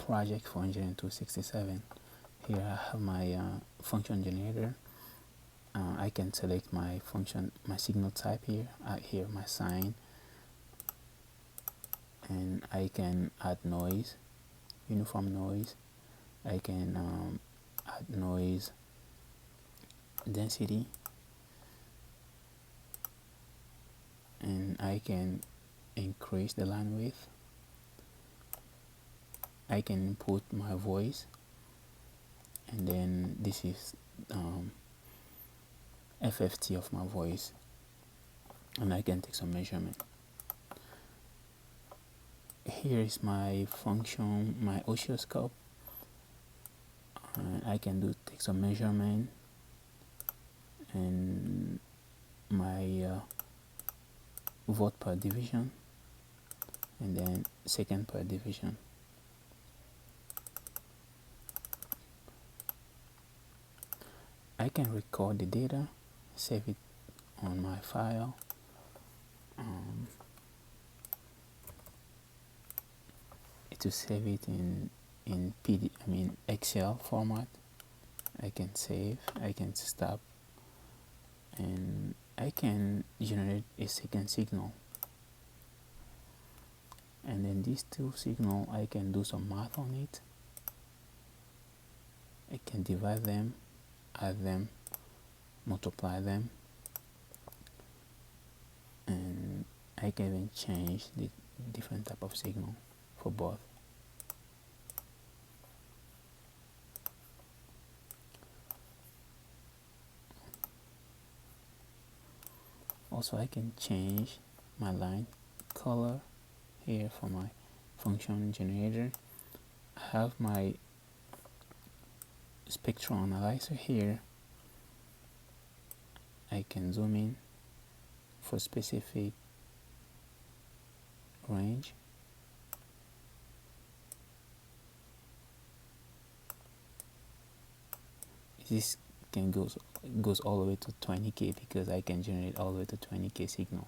project for Engineering 267. Here I have my function generator. I can select my function, my signal type here. Here my sine, and I can add noise, uniform noise. I can add noise density, and I can increase the line width. I can input my voice, and then this is FFT of my voice, and I can take some measurement. Here is my function, my oscilloscope, and I can take some measurement, and my volt per division, and then second per division. I can record the data, save it on my file. To save it in Excel format, I can save, I can stop, and I can generate a second signal. And then these two signals, I can do some math on it. I can divide them, add them, multiply them, and I can even change the different type of signal for both. Also, I can change my line color here for my function generator. I have my spectral analyzer here. I can zoom in for specific range. This can goes all the way to 20K because I can generate all the way to 20K signal.